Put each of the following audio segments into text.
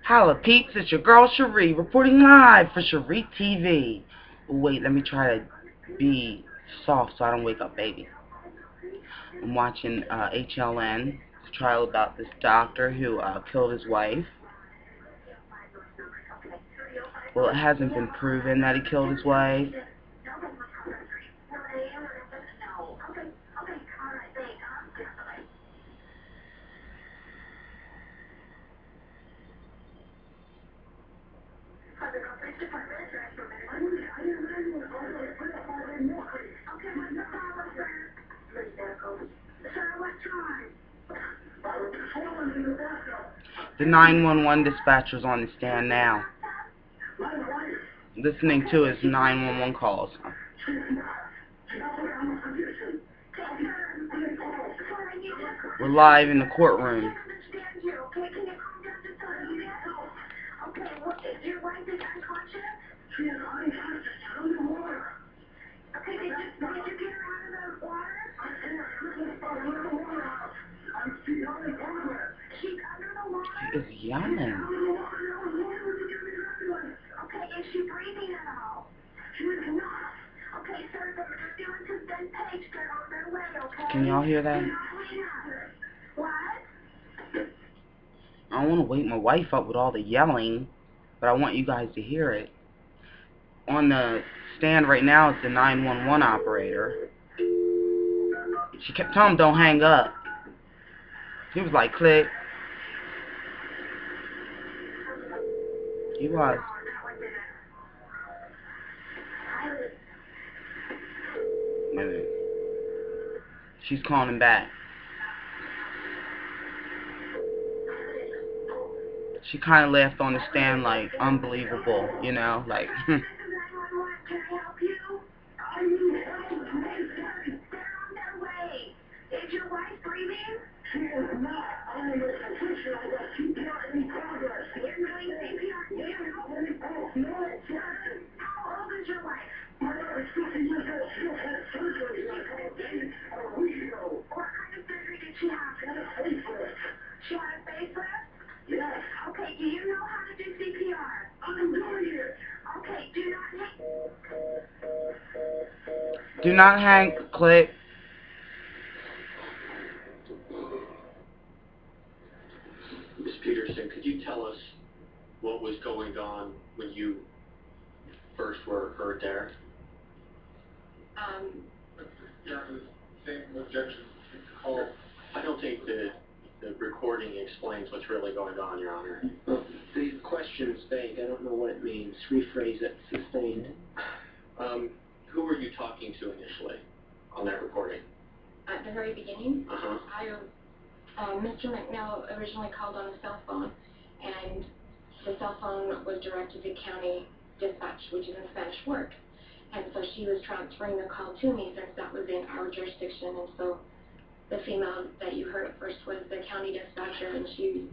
Holla peeps, it's your girl Schree, reporting live for SchreeTV. Wait, let me try to be soft so I don't wake up baby. I'm watching HLN, the trial about this doctor who killed his wife. Well, it hasn't been proven that he killed his wife. The 911 dispatcher's on the stand now, listening to his 911 calls. We're live in the courtroom. She is yelling. Can y'all hear that? I don't want to wake my wife up with all the yelling, but I want you guys to hear it. On the stand right now is the 911 operator. She kept telling him don't hang up. He was like, click. He was. Wait a minute. She's calling him back. She kind of laughed on the stand like, unbelievable, you know, like, do not hang, click. Ms. Peterson, could you tell us what was going on when you first were heard there? Same objection. Call. I don't think the recording explains what's really going on, Your Honor. Well, the question's vague. I don't know what it means. Rephrase it. Sustained. Who were you talking to initially on that recording? At the very beginning, Uh-huh. Mr. McNeil originally called on a cell phone, and the cell phone was directed to county dispatch, which is in Spanish work. And so she was transferring the call to me since that was in our jurisdiction. And so the female that you heard at first was the county dispatcher, and she,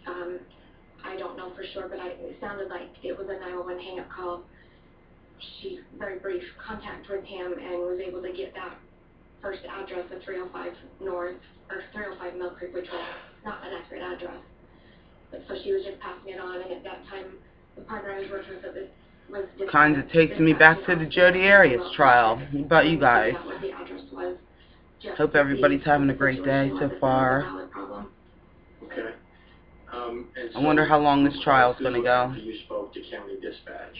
I don't know for sure, but it sounded like it was a 911 hang-up call. She very brief contact with him and was able to get that first address of 305 North, or 305 Mill Creek, which was not an accurate address. But so she was just passing it on, and at that time, the partner I was working with was Kind of takes me back to the Jodi Arias trial. What about you guys? Hope everybody's having a great day so far. Okay. I wonder how long this trial's going to go. You spoke to county dispatch.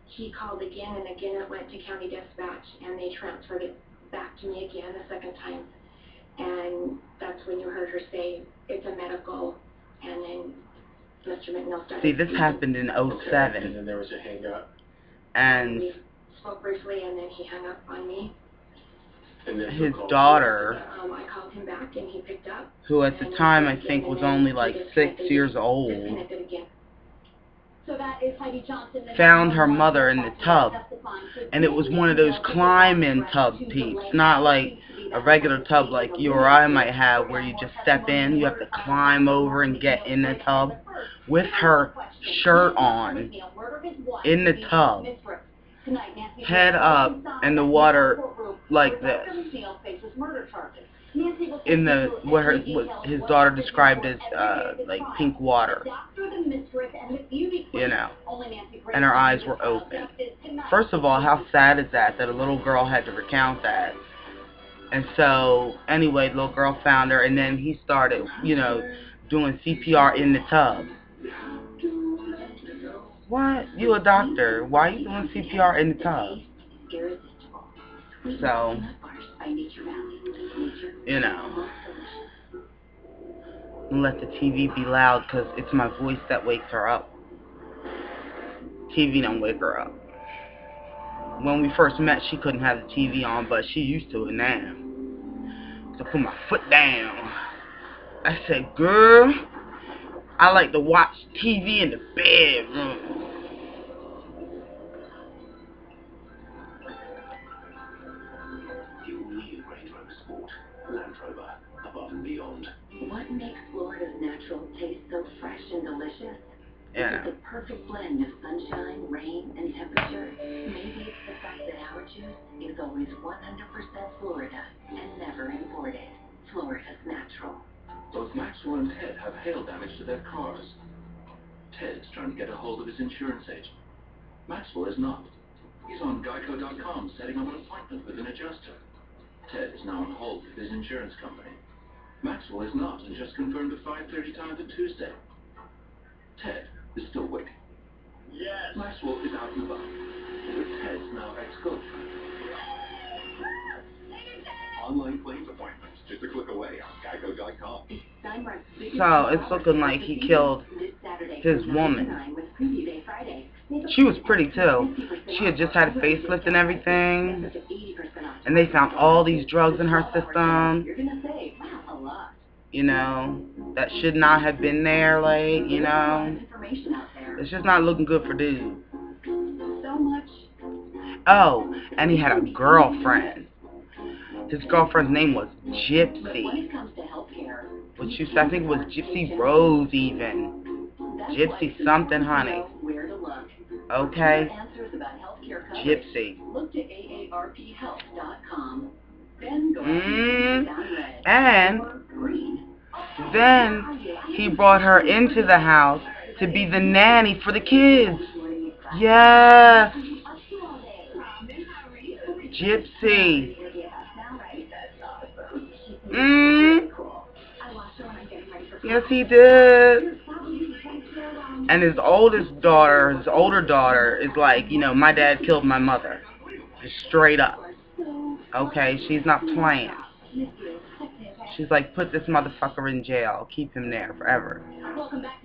He called again, and again it went to county dispatch, and they transferred it back to me again a second time. And that's when you heard her say, it's a medical, and then Mr. McNeil started. See, this happened in 07. Okay. And then there was a hang-up. And we spoke briefly, and then he hung up on me. And then his daughter, I called him back, and he picked up. who at the time I think was only like 6 years old, found her mother in the tub. And it was one of those climb-in tub peeps, not like a regular tub like you or I might have where you just step in. You have to climb over and get in the tub with her shirt on in the tub, head up, and the water like this. In the what his daughter described as like pink water. You know, and her eyes were open. First of all, how sad is that a little girl had to recount that? And so, anyway, the little girl found her, and then he started, you know, doing CPR in the tub. What? You a doctor? Why are you doing CPR in the tub? So, you know, let the TV be loud because it's my voice that wakes her up. TV don't wake her up. When we first met, she couldn't have the TV on, but she used to it now. So I put my foot down. I said, girl, I like to watch TV in the bedroom. You need Range Rover Sport, Land Rover, above and beyond. What makes Florida's natural taste so fresh and delicious? Yeah. It's a perfect blend of sunshine, rain, and temperature. Maybe it's the fact that our juice is always 100% Florida and never imported. Florida's natural. Both Maxwell and Ted have hail damage to their cars. Ted's trying to get a hold of his insurance agent. Maxwell is not. He's on Geico.com setting up an appointment with an adjuster. Ted is now on hold with his insurance company. Maxwell is not and just confirmed a 5:30 time for Tuesday. Ted is still waiting. Yes. Maxwell is out and about with Ted's now ex-girlfriend. Online claims appointments just a click away on Geico.com. So it's looking like he killed his woman. She was pretty too. She had just had a facelift and everything, and they found all these drugs in her system. You know, that should not have been there. Like, you know, it's just not looking good for dude. Oh, and he had a girlfriend. His girlfriend's name was Gypsy. Which I think was Gypsy Rose even. Gypsy something, honey. Okay? Gypsy. And then he brought her into the house to be the nanny for the kids. Yes. Gypsy. Yes, he did. And his older daughter is like, you know, my dad killed my mother. Just straight up. Okay, she's not playing. She's like, put this motherfucker in jail. Keep him there forever.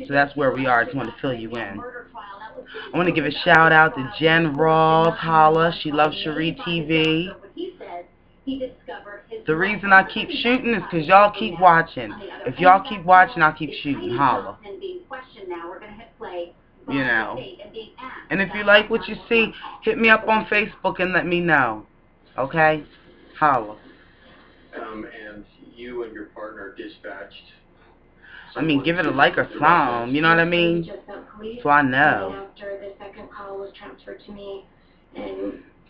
So that's where we are. I just want to fill you in. I want to give a shout out to Jen Rawls, Holla. She loves SchreeTV. The reason I keep shooting is because y'all keep watching. If y'all keep watching, I'll keep shooting. Holla. You know. And if you like what you see, hit me up on Facebook and let me know. Okay? Holla. And you and your partner dispatched. I mean, give it a like or something. You know what I mean? So I know.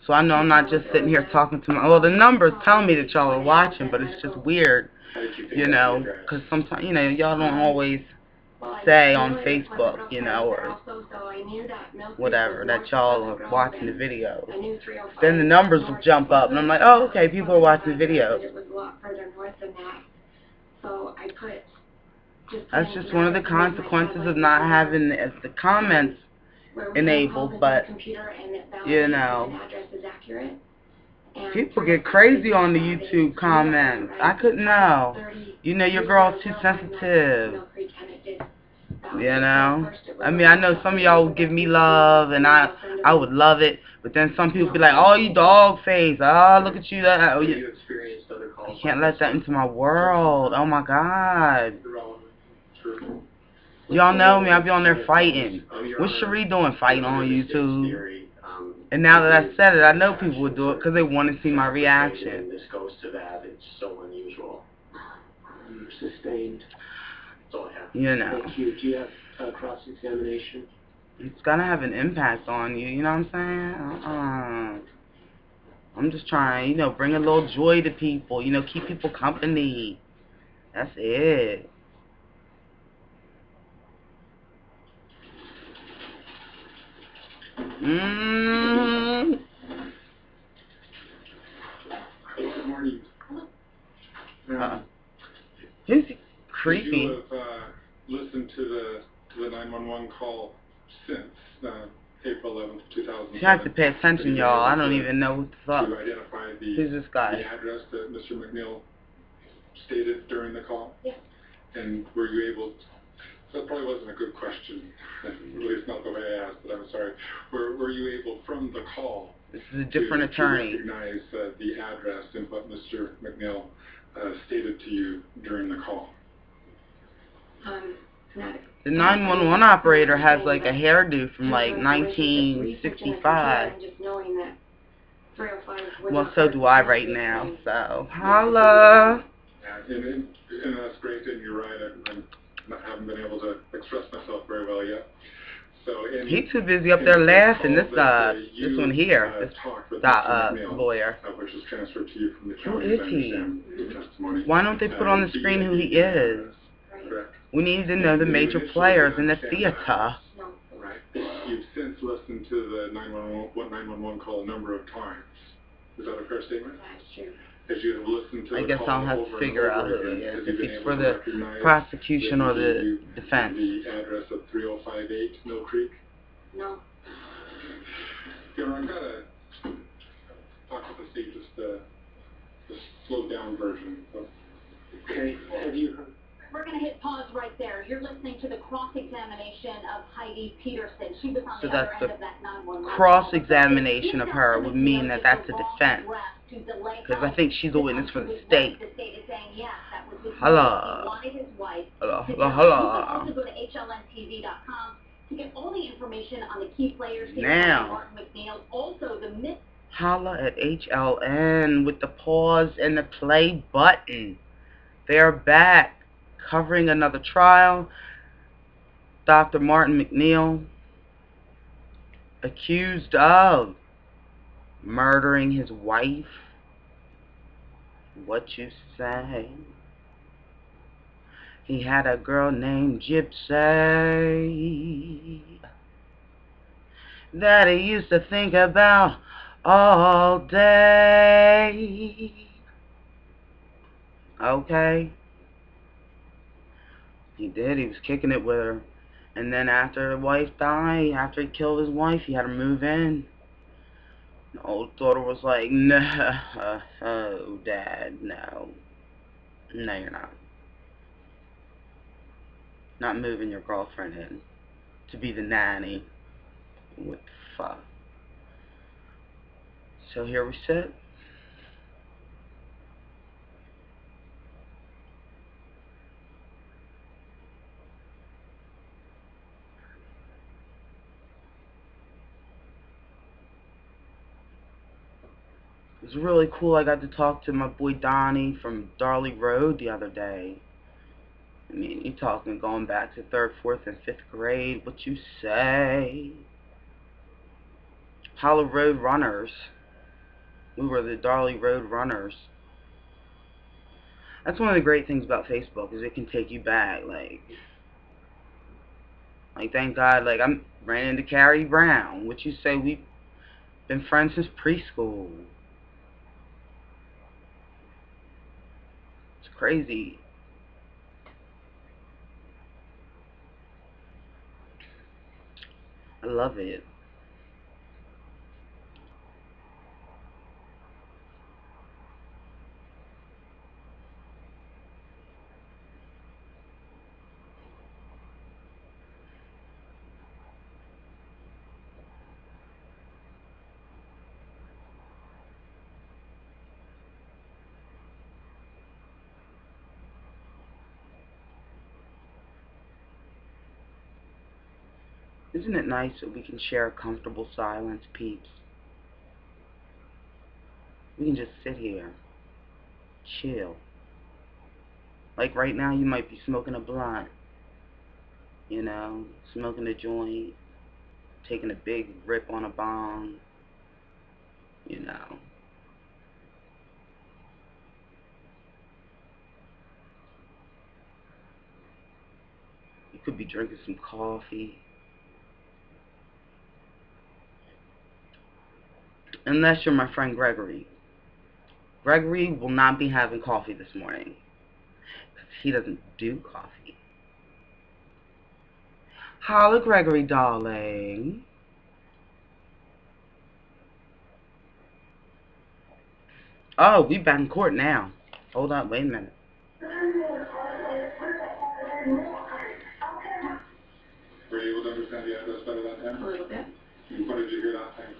So I know I'm not just sitting here talking to my... Well, the numbers tell me that y'all are watching, but it's just weird, you know, because sometimes, you know, y'all don't always say on Facebook, you know, or whatever, that y'all are watching the videos. Then the numbers will jump up, and I'm like, oh, okay, people are watching the videos. That's just one of the consequences of not having the comments enabled, but, you know, people get crazy on the YouTube comments. I couldn't know. You know, your girl's too sensitive. You know? I mean, I know some of y'all would give me love, and I would love it, but then some people be like, oh, you dog face. Oh, look at you. Oh, you can't let that into my world. Oh, my God. Y'all know me, I be on there fighting. What's Schree doing fighting on YouTube? And now that I said it, I know people would do it because they want to see my reaction. This goes to that. It's so unusual. Sustained. You know. Thank you. Do you have cross-examination? It's gonna have an impact on you, you know what I'm saying? I'm just trying, you know, bring a little joy to people, you know, keep people company. That's it. Good morning. Who's Did creepy? you have listened to the 911 call since April 11th, 2007? You have to pay attention, y'all. I don't even know what the fuck. To identify Who's this guy? the address that Mr. McNeil stated during the call? Yes. And were you able to, that probably wasn't a good question, at least not the way I asked it, I'm sorry. Were you able, from the call, This is a different attorney. to recognize the address and what Mr. McNeil stated to you during the call? Not The 911 operator has like a hairdo from like 1965. Well, so do I right now, so holla. And that's great, and you're right, I haven't been able to express myself very well yet. So, He's too busy up there laughing, this one here, this lawyer. Which is transferred to you from the Who county, is he? testimony. Why don't they put on the screen who he is? Correct. We need to know the major players in the theater. Right. You've since listened to the 911 call a number of times. Is that a fair statement? That's true. As you have listened to I the guess call I'll have over to and figure out over who he again, is, have you if been he's able for to the recognize prosecution or the the defense. The address of 3058 Mill Creek? No. You know, I've got to talk with the state, just the slowed down version. So. Okay, have you heard? We're going to hit pause right there. You're listening to the cross-examination of Heidi Peterson. She was on So the that's other end the of that 911 cross-examination of her would mean that that's a defense. Because I think she's a witness for the state. Hello. Hello, hello, hello. Also go to HLNTV.com to get all the information on the key players here. Now. McNeil, also the myth. Holla at HLN with the pause and the play button. They're back, covering another trial. Dr. Martin McNeil, accused of murdering his wife. What you say? He had a girl named Gypsy that he used to think about all day. Okay. He did. He was kicking it with her. And then after the wife died, after he killed his wife, he had her move in. The old daughter was like, no, oh, Dad, no. No, you're not. Not moving your girlfriend in to be the nanny. What the fuck? So here we sit. It was really cool. I got to talk to my boy Donnie from Darley Road the other day. I mean, you talking going back to 3rd, 4th, and 5th grade. What you say? Hollow Road Runners. We were the Darley Road Runners. That's one of the great things about Facebook, is it can take you back. Like thank God, like I ran into Carrie Brown. What you say? We've been friends since preschool. It's crazy. I love it. Isn't it nice that we can share a comfortable silence, peeps? We can just sit here, chill. Like right now, you might be smoking a blunt, you know, smoking a joint, taking a big rip on a bong, you know. You could be drinking some coffee. Unless you're my friend Gregory. Gregory will not be having coffee this morning. Because he doesn't do coffee. Holla, Gregory, darling. Oh, we back in court now. Hold on, wait a minute. Were you able to understand the address better that time? A little bit. And what did you hear that time?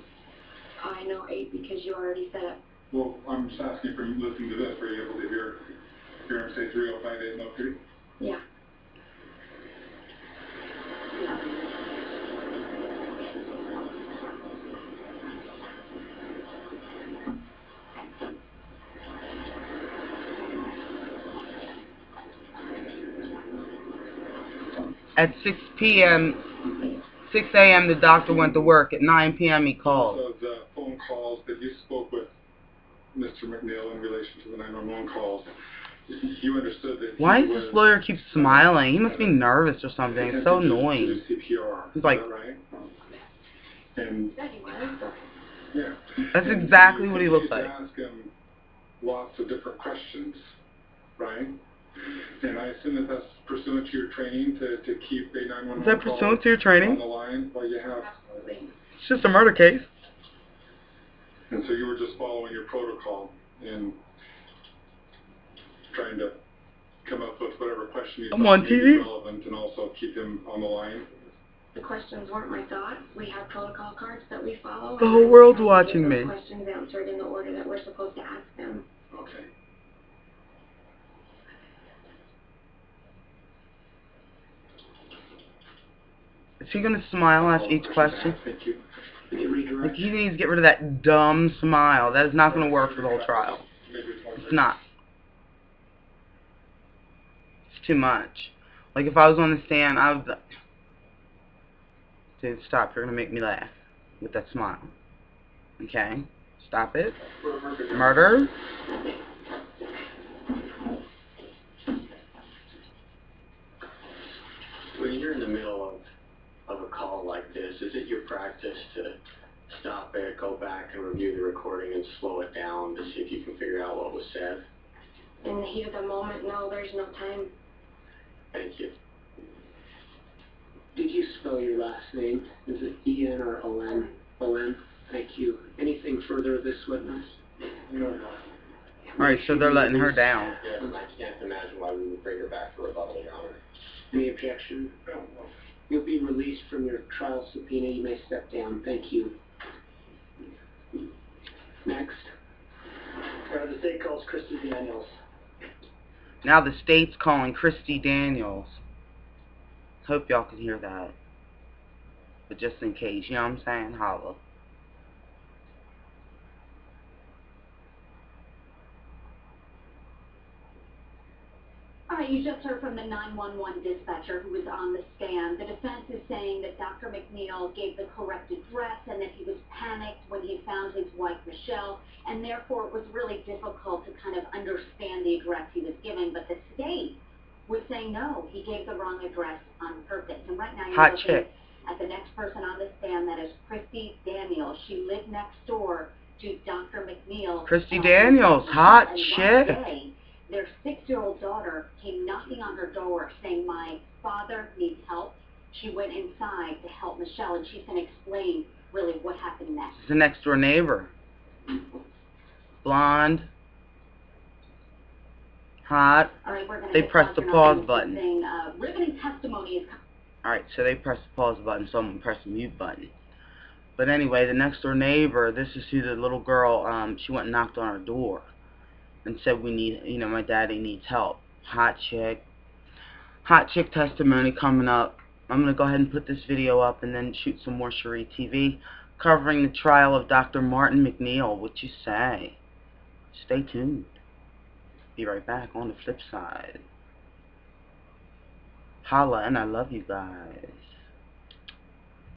I know 8 because you already said it. Well, I'm just asking from listening to this. Were you able to hear him say 305-803? Yeah. At 6 a.m. the doctor went to work. At 9 p.m. he called. So the phone calls that you spoke with Mr. McNeil in relation to the 911 calls, you understood that Why he does was... this lawyer keep smiling? He must be nervous or something. It's so annoying. CPR. He's like... Is that right? And... Yeah. That's exactly what he looks like. You ask him lots of different questions, right? And I assume that that's pursuant to your training to keep a 911 Is that pursuant to your training? On the line while you have... It's just a murder case. And so you were just following your protocol and trying to come up with whatever question you thought may be relevant and also keep him on the line? The questions weren't my thought. We have protocol cards that we follow. The whole world's watching me. Questions answered in the order that we're supposed to ask them. Okay. Is he gonna smile after each question? Thank you. Redirect. Like, he needs to get rid of that dumb smile. That is not gonna work for the whole trial. It's not. It's too much. Like, if I was on the stand, I would... Dude, stop. You're gonna make me laugh with that smile. Okay? Stop it. Murder. When you're in the middle of a call like this, is it your practice to stop it, go back and review the recording and slow it down to see if you can figure out what was said? In the heat of the moment, no, there's no time. Thank you. Did you spell your last name? Is it E-N or O-N? O-N? Thank you. Anything further of this witness? No. Alright, so they're letting her down. Yes, and I can't imagine why we would bring her back for rebuttal, Your Honor. Any objection? No. You'll be released from your trial subpoena. You may step down. Thank you. Next. The state calls Christy Daniels. Now the state's calling Christy Daniels. Hope y'all can hear that. But just in case, you know what I'm saying? Holla. All right, you just heard from the 911 dispatcher who was on the stand. The defense is saying that Dr. McNeil gave the correct address and that he was panicked when he found his wife, Michelle, and therefore it was really difficult to kind of understand the address he was giving. But the state was saying, no, he gave the wrong address on purpose. And right now you're looking at the next person on the stand, that is Christy Daniels. She lived next door to Dr. McNeil. Christy Daniels, hot chick. Their 6-year-old daughter came knocking on her door saying, my father needs help. She went inside to help Michelle, and she's going to explain really what happened next. She's the next door neighbor. Blonde. Hot. All right, we're going to they pressed the pause button. Riveting testimony is coming. Alright, so they pressed the pause button, so I'm going to press the mute button. But anyway, the next door neighbor, this is who the little girl, she went and knocked on her door. And said, we need, you know, my daddy needs help. Hot chick. Hot chick testimony coming up. I'm going to go ahead and put this video up and then shoot some more SchreeTV covering the trial of Dr. Martin McNeil. What you say? Stay tuned. Be right back on the flip side. Holla, and I love you guys.